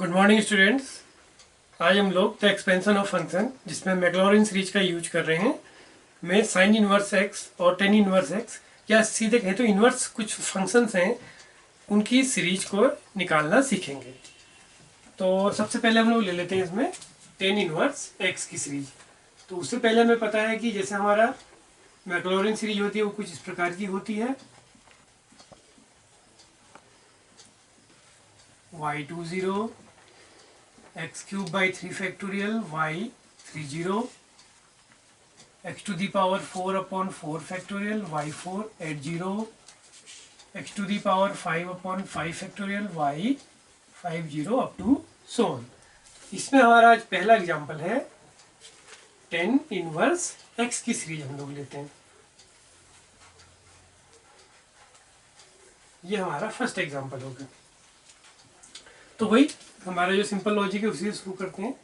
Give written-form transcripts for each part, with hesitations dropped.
Good morning students. आज हम लोग द एक्सपेंशन ऑफ फंक्शन जिसमें मैक्लॉरिन सीरीज का यूज कर रहे हैं में साइन इनवर्स एक्स और टेन इनवर्स एक्स या सीधे कहें तो इनवर्स कुछ फंक्शंस हैं उनकी सीरीज को निकालना सीखेंगे। तो सबसे पहले हम लोग ले लेते हैं इसमें टेन इनवर्स एक्स की सीरीज। तो उससे पहले हमें पता है कि जैसे हमारा मैक्लॉरिन सीरीज होती है वो कुछ इस प्रकार की होती है y20 x cube by 3 factorial y30 x to the power 4 upon 4 factorial y4 at 0 x to the power 5 upon 5 factorial y50 up to so on। इसमें हमारा आज पहला एग्जांपल है 10 इनवर्स x की सीरीज हम लोग लेते हैं। ये हमारा फर्स्ट एग्जांपल होगा। तो वही हमारा जो सिंपल लॉजिक है उसी से शुरू करते हैं।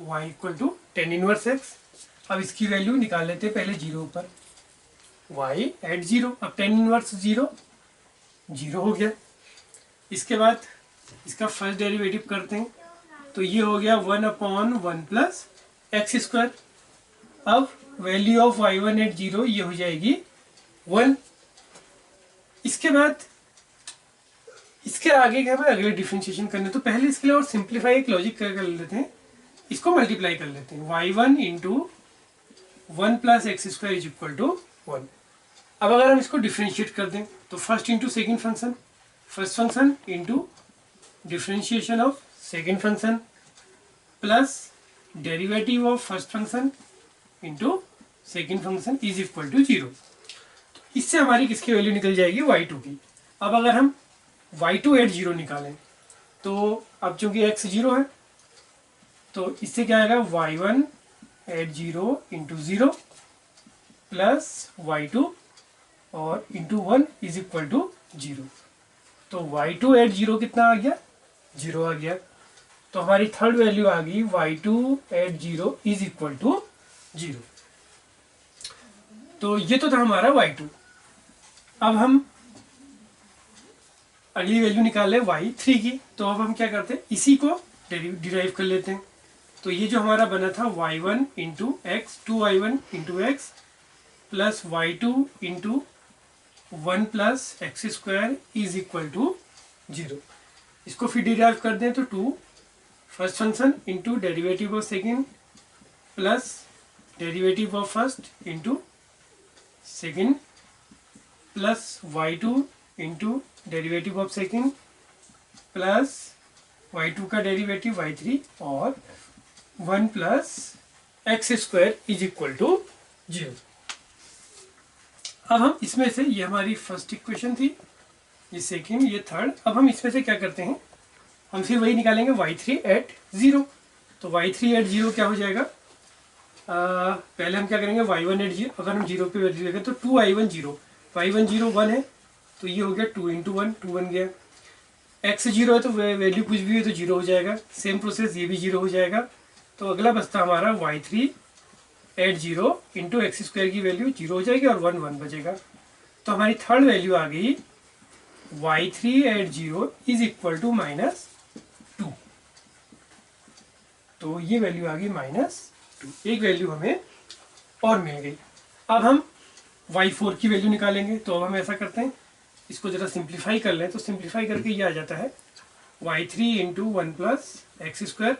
y equal to 10 inverse x। अब इसकी वैल्यू निकाल लेते हैं पहले जीरो पर, y एट 0। अब 10 इनवर्स 0 हो गया। इसके बाद इसका फर्स्ट डेरिवेटिव करते हैं तो ये हो गया 1 अपॉन 1 प्लस एक्स स्क्वायर। अब वैल्यू ऑफ y1 एट 0 ये हो जाएगी 1। इसके बाद इसके आगे क्या है अगले डिफरेंशिएशन करने तो पहले इसके लिए और सिंप्लीफाई एक लॉजिक कर लेते हैं, इसको मल्टीप्लाई कर लेते हैं। y1 into 1 plus x square is equal to 1। अब अगर हम इसको डिफरेंशिएट कर दें तो first into second function, first function into differentiation of second function plus derivative of first function into second function is equal to 0। तो इससे हमारी किसकी वैल्यू निकल जाएगी y2 की। अब अगर हम y2 एट 0 निकालें तो अब चूंकि x 0 है तो इससे क्या आएगा y1 eight 0 into 0 plus y2 और इंटू 1 इज इक्वल टू 0। तो y2 एट 0 कितना आ गया, 0 आ गया। तो हमारी थर्ड वैल्यू आ गई y2 at 0 is equal to 0। तो ये तो था हमारा y2। अब हम अगली वैल्यू निकाल लें y3 की। तो अब हम क्या करते हैं, इसी को डिराइव कर लेते हैं। तो ये जो हमारा बना था y1 into x 2y1 into x plus y2 into 1 plus x square is equal to 0। इसको फिर डिराइव कर दें तो 2 first function into derivative of second plus derivative of first into second plus y2 into derivative of second plus y2 का derivative y3 और 1 plus x square is equal to 0। अब हम इसमें से, ये हमारी फर्स्ट इक्वेशन थी, ये सेकेंड, ये थर्ड। अब हम इसमें से क्या करते हैं, हम फिर वही निकालेंगे y3 एट 0। तो y3 एट 0 क्या हो जाएगा, पहले हम क्या करेंगे y1 एट 0, अगर हम 0 पे वैल्यू देखें तो 2y1 0, y1 0 1 है तो ये हो गया 2 इंटू 1, 2 बन गया। x 0 है तो वैल्यू कुछ भी है तो 0 हो जाएगा। सेम प्रोसेस ये भी 0 हो जाएगा। तो अगला बचता हमारा y3 at 0 into x square की वैल्यू 0 हो जाएगी और 1 बचेगा। तो हमारी थर्ड वैल्यू आ गई y3 at 0 is equal to -2। तो ये वैल्यू आ गई -2। एक वैल्यू हमें और मिल गई। अब हम y4 की वैल्यू निकालेंगे। तो अब हम ऐसा करते हैं, इसको जरा सिंप्लीफाई कर लें। तो सिंप्लीफाई करके ये आ जाता है y3 into 1 plus x square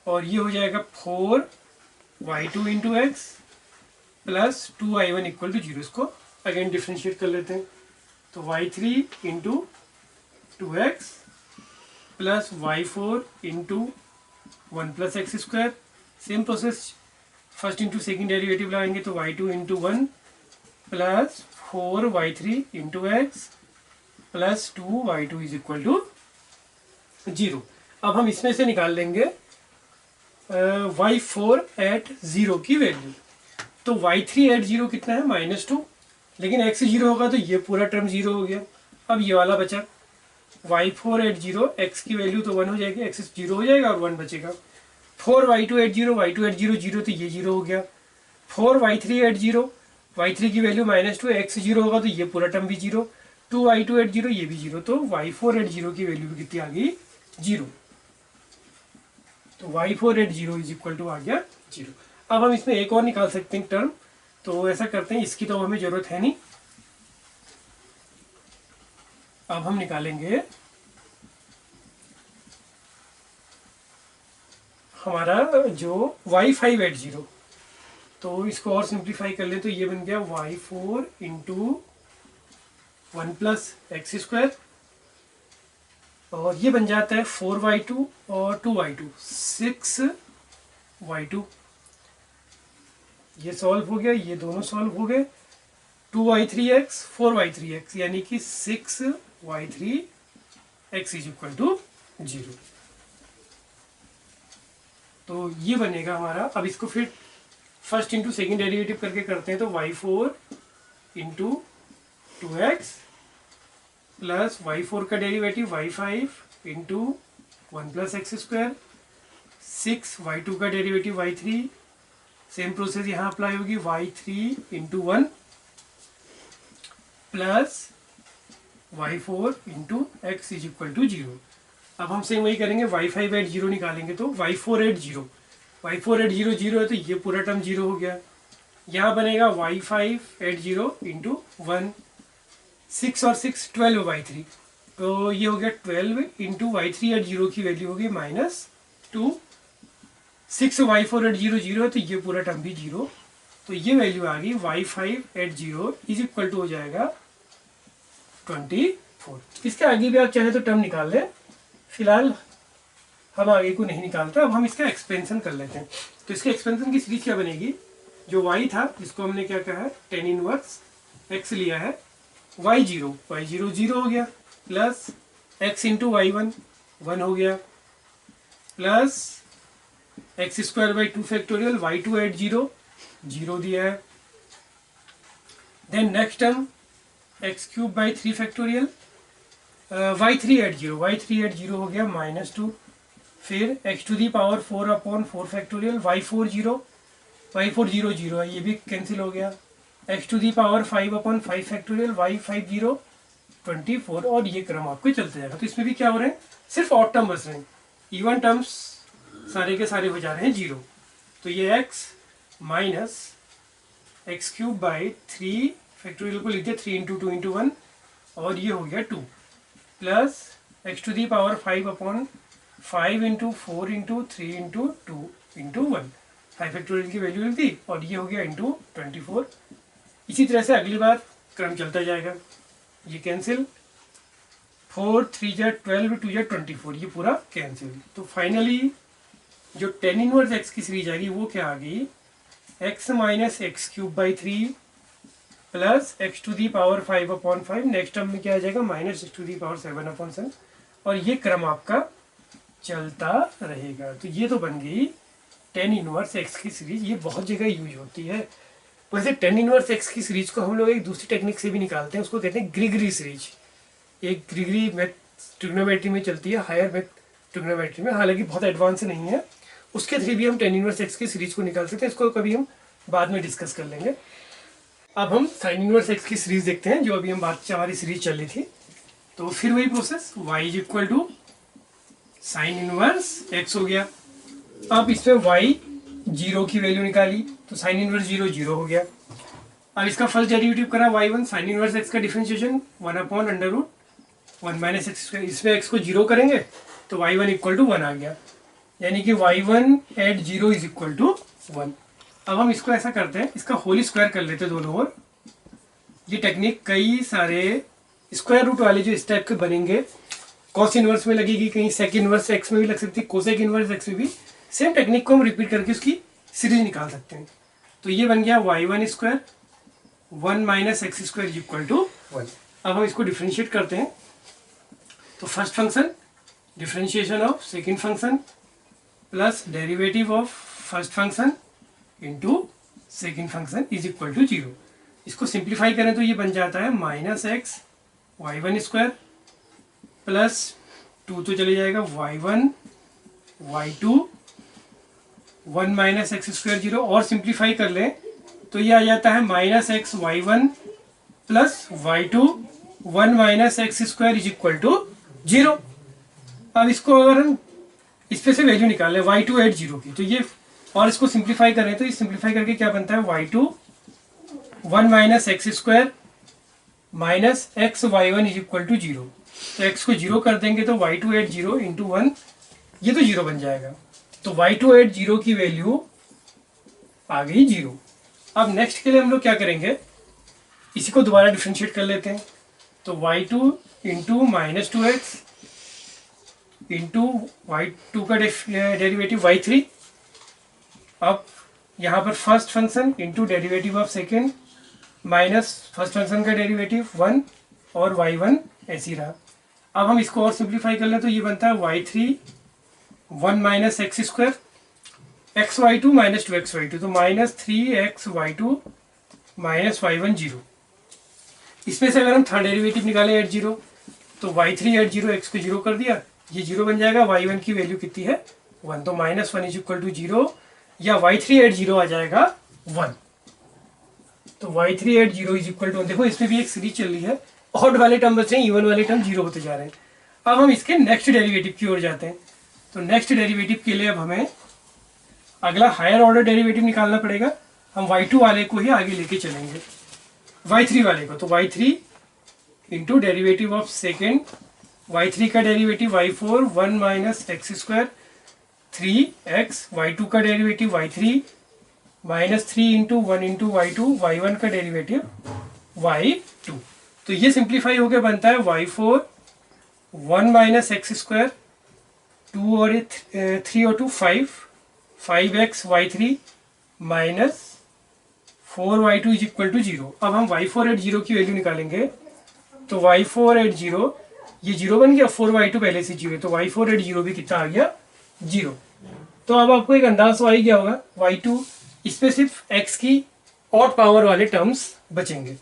और ये हो जाएगा 4y2 into x plus 2y1 equal to 0। इसको अगेन डिफ्रेंशिएट कर लेते हैं। तो y3 into 2x plus y4 into 1 plus x square. Same process, first into second derivative लगाएंगे तो y2 into 1 plus 4y3 into x plus 2y2 is equal to 0। अब हम इसमें से निकाल लेंगे y4 एट 0 की वैल्यू। तो y3 एट 0 कितना है, -2। लेकिन x 0 होगा तो ये पूरा टर्म 0 हो गया। अब ये वाला बचा y4 एट 0, x की वैल्यू तो 1 हो जाएगी, x 0 हो जाएगा और 1 बचेगा। 4y2 एट 0, y2 एट 0 0 तो ये 0 हो गया। 4y3 एट 0, y3 की वैल्यू -2, x 0 होगा तो ये पूरा टर्म भी 0। 2y2 एट जीरो, ये भी जीरो, तो y4 एट जीरो की वैल्यू भी कितनी आ गई, जीरो। तो y4 at zero is equal to आ गया जीरो। अब हम इसमें एक और निकाल सकते हैं टर्म, तो ऐसा करते हैं, इसकी तो हमें जरूरत है नहीं। अब हम निकालेंगे हमारा जो y5 एट जीरो, तो इसको और सिंप्लीफाई कर ले तो ये बन गया y4 into 1 plus x square, और ये बन जाता है 4y2 और 2y2 6y2। ये सॉल्व हो गया, ये दोनों सॉल्व हो गए। 2y3x 4y3x यानी कि 6y3x इज इक्वल टू 0। तो ये बनेगा हमारा। अब इसको फिर फर्स्ट इंटू सेकेंड डेरिवेटिव करके करते हैं, तो y4 into 2x plus y4 का derivative y5 into 1 plus x square, 6y2 का डेरिवेटिव y3, सेम प्रोसेस यहाँ अप्लाई होगी, y3 into 1 plus y4 into x is equal to 0। अब हम सेम वही करेंगे, y5 एट जीरो निकालेंगे, तो y4 at zero, y4 at zero zero है तो ये पूरा टर्म जीरो हो गया। यहाँ बनेगा y5 एट जीरो इंटू 1, 6 और 6 12y3, तो ये हो गया 12 इंटू y3 एट जीरो की वैल्यू होगी -2, 6y4 एट जीरो जीरो है तो ये पूरा टर्म भी जीरो, तो ये वैल्यू आ गई y5 at zero is equal to हो जाएगा 24। इसके आगे भी आप चाहे तो टर्म निकाल लें, फिलहाल हम आगे को नहीं निकालते। अब हम इसका एक्सपेंशन कर लेते हैं। तो इसके एक्सपेंशन की सीरीज क्या बनेगी, जो y था जिसको हमने क्या कहा है tan इनवर्स x लिया है, y0 0 हो गया, प्लस x इंटू y1 1 हो गया, plus x square by 2 factorial, y2 at zero 0 दिया है। Then next term x cube by 3 factorial, y3 at zero हो गया -2, फिर x to the power 4 upon 4 factorial, y4 0 0 है, ये भी कैंसिल हो गया, x to the power 5 upon 5 factorial, y5 0 24, और ये क्रम आपको चलते जाएगा। तो इसमें भी क्या हो रहे हैं, सिर्फ ऑड टर्म बच रहे हैं, इवन टर्म्स सारे के सारे हो जा रहे हैं 0। तो ये x minus x cube by 3 factorial को लिख दिया 3 इंटू 2 इंटू 1, और ये हो गया 2, plus x to the power 5 upon 5 into 4 into 3 into 2 into 1, 5 factorial की वैल्यू लिख दी, और ये हो गया इंटू 24। इसी तरह से अगली बार क्रम चलता जाएगा, ये कैंसिल, 4 3 जा 12 2 जा 24, ये पूरा कैंसिल। तो फाइनली जो tan इनवर्स x की सीरीज आएगी वो क्या आ गई, x minus x cube by 3 plus x to the power 5 upon 5, next term में क्या आ जाएगा minus x to the power 7 upon 7, और ये क्रम आपका चलता रहेगा। तो ये तो बन गई tan इनवर्स x की सीरीज, ये बहुत जगह यूज होती है। वैसे tan इनवर्स x की सीरीज को हम लोग एक दूसरी टेक्निक से भी निकालते हैं, उसको कहते हैं ग्रिगरी सीरीज। एक ग्रिगरी मैथ ट्रिग्नोमेट्री में चलती है, हायर मैथ ट्रिग्नोमेट्री में, हालांकि बहुत एडवांस नहीं है, उसके थ्रू भी हम tan इनवर्स x की सीरीज को निकाल सकते हैं। इसको कभी हम बाद में डिस्कस कर लेंगे। अब हम sin इनवर्स x की सीरीज देखते हैं, जो अभी हम बात हमारी सीरीज चल रही थी। तो फिर वही process, y is equal to sine inverse x हो गया। अब इसमें y 0 की वैल्यू निकाली, तो साइन इनवर्स 0 0 हो गया। अब इसका फर्स्ट डेरिवेटिव करा y1, साइन इनवर्स x का differentiation 1 upon under root 1 minus x square, इसमें x को 0 करेंगे तो y1 इक्वल टू 1 आ गया, यानी कि y1 eight 0 is equal to 1। अब हम इसको ऐसा करते हैं, इसका होल स्क्वायर कर लेते हैं दोनों ओर। ये टेक्निक कई सारे स्क्वायर रूट वाले जो इस टाइप के बनेंगे, कॉस इनवर्स में लगेगी, कहीं सेक इनवर्स एक्स में भी लग सकती है, कोसेक इनवर्स एक्स में भी सेम टेक्निक को हम रिपीट करके उसकी सीरीज निकाल सकते हैं। तो ये बन गया y1 square 1 minus x square is equal to 1। अब हम इसको डिफ्रेंशिएट करते हैं, तो first function differentiation of second function plus derivative of first function into second function is equal to 0। इसको सिंप्लीफाई करें तो ये बन जाता है minus x y1 square plus 2 तो चले जाएगा y1 y2 1 minus x square 0, और सिंप्लीफाई कर लें तो ये आ जाता है minus x y1 plus y2 1 minus x square is equal to 0। अब इसको अगर हम इस पे से वैल्यू निकाल लें y2 एट 0 की, तो ये और इसको सिंप्लीफाई करें तो ये सिंप्लीफाई करके क्या बनता है y2 1 minus x square minus x y1 is equal to 0। तो x को 0 कर देंगे तो y2 एट 0 इंटू 1 ये तो 0 बन जाएगा। तो y2 एट 0 की वैल्यू आ गई 0। अब नेक्स्ट के लिए हम लोग क्या करेंगे, इसी को दोबारा डिफ्रेंशिएट कर लेते हैं। तो y2 into minus 2x into y2 का डेरिवेटिव y3। अब यहाँ पर first function into derivative of second minus first function का डेरिवेटिव 1 और y1 ऐसी रहा। अब हम इसको और सिंप्लीफाई कर लें तो ये बनता है y3 1 minus x square x y two minus 2xy2, तो माइनस 3xy2 माइनस y1 0। इसमें से अगर हम थर्ड डेरिवेटिव निकालें एट 0 तो y3 एट 0 x को 0 कर दिया, ये 0 बन जाएगा। y1 की वैल्यू कितनी है 1, तो माइनस 1 इज इक्वल टू 0 या y3 एट 0 आ जाएगा 1। तो y3 at 0 is equal to, देखो इसमें भी एक सीरीज चल रही है, ऑड वाले टर्म बचे हैं, इवन वाले टर्म 0 होते जा रहे हैं। अब हम इसके नेक्स्ट डेरिवेटिव की ओर जाते हैं। तो नेक्स्ट डेरिवेटिव के लिए अब हमें अगला हायर ऑर्डर डेरिवेटिव निकालना पड़ेगा। हम y2 वाले को ही आगे लेके चलेंगे, y3 वाले को। तो y3 into derivative of second y3 का derivative y4 1 minus x square 3x, y2 का derivative y3 minus 3 into 1 into y2, y1 का डेरिवेटिव y2। तो ये सिंप्लीफाई होकर बनता है y4 1 माइनस एक्स स्क्वायर 2 और 3 और 2 5x y3 minus 4y2 is equal to 0। अब हम y4 एट 0 की वैल्यू निकालेंगे। तो y4 एट 0 ये 0 बन गया, 4y2 पहले से 0, तो y4 एट 0 भी कितना आ गया 0। तो अब आपको एक अंदाज तो आ ही गया होगा y2, इसमें सिर्फ x की ऑड पावर वाले टर्म्स बचेंगे।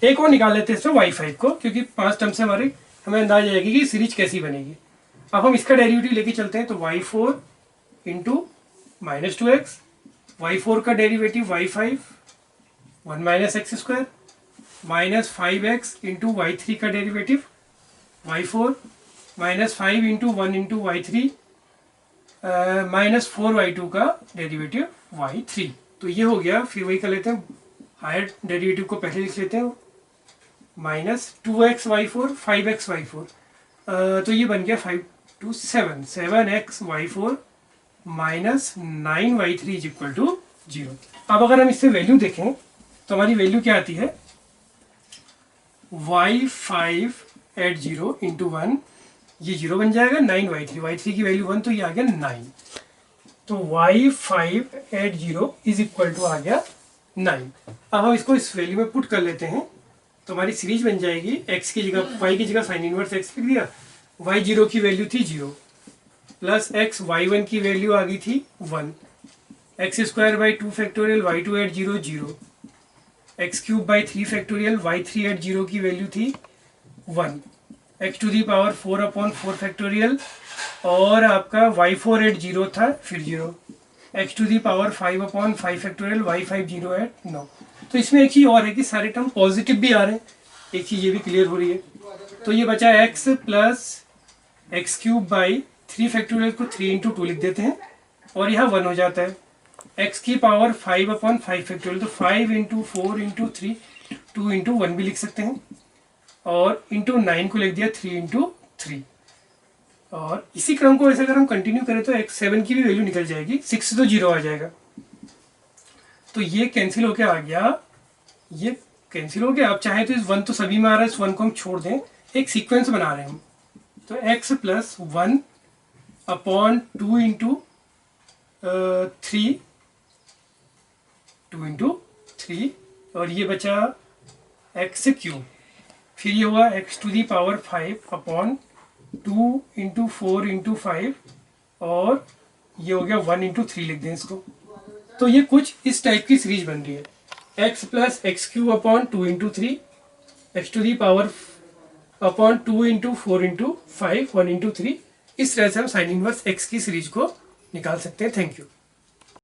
एक और निकाल लेते हैं इसमें y5 को, क्योंकि 5 टर्म से हमें अंदाज आएगी कि सीरीज कैसी बनेगी। अब हम इसका डेरिवेटिव लेके चलते हैं। तो y4 into minus 2x, y4 का derivative y5 1 minus x square minus 5x into y3 का derivative y4 minus 5 into 1 into y3 minus 4y2 का डेरिवेटिव y3। तो ये हो गया। फिर वही कर लेते हैं, हायर डेरिवेटिव को पहले लिख लेते हैं, minus 2x y4 5x y4, तो ये बन गया 5 to 7 7x y4 minus 9y3 is equal to 0। अब अगर हम इससे वैल्यू देखें तो हमारी वैल्यू क्या आती है, y5 एट 0 इंटू 1, ये 0 बन जाएगा, 9y3, y3 की वैल्यू 1, तो ये आ गया 9। तो y5 at 0 is equal to आ गया 9। अब हम इसको इस वैल्यू में पुट कर लेते हैं तो हमारी सीरीज बन जाएगी। x की जगह y की जगह साइन इनवर्स x लिख दिया, y0 की वैल्यू थी 0 प्लस x y1 की वैल्यू आ गई थी 1, x square by 2 factorial y2 at 0 0, x cube by 3 factorial y3 at 0 की वैल्यू थी 1, x to the power 4 upon 4 factorial, और आपका y4 एट 0 था फिर 0, x to the power 5 upon 5 factorial y5 0 at 9। तो इसमें एक चीज़ और है कि सारे टर्म पॉजिटिव भी आ रहे हैं, एक चीज़ ये भी क्लियर हो रही है। तो ये बचा x plus x cube by 3 factorial को 3 इंटू 2 लिख देते हैं, और यहाँ 1 हो जाता है, x की पावर 5 अपॉन 5 फैक्टोरियल, तो 5 इंटू 4 इंटू 3 2 इंटू 1 भी लिख सकते हैं, और इंटू 9 को लिख दिया 3 इंटू 3। और इसी क्रम को ऐसे अगर हम कंटिन्यू करें तो x7 की भी वैल्यू निकल जाएगी, 6 तो 0 आ जाएगा। तो ये कैंसिल होके आ गया, ये कैंसिल हो गया। अब चाहे तो इस 1 तो सभी में आ रहा है, इस 1 को हम छोड़ दें, एक सीक्वेंस बना रहे हैं हम। तो x plus 1 upon 2 into 3 2 into 3, और ये बचा एक्स क्यूब, फिर ये हुआ x to the power 5 upon 2 into 4 into 5, और ये हो गया 1 इंटू 3 लिख दें इसको। तो ये कुछ इस टाइप की सीरीज बन रही है, x plus x cube upon 2 into 3, x to the power upon 2 into 4 into 5 1 into 3। इस तरह से हम साइन इनवर्स x की सीरीज को निकाल सकते हैं। Thank you.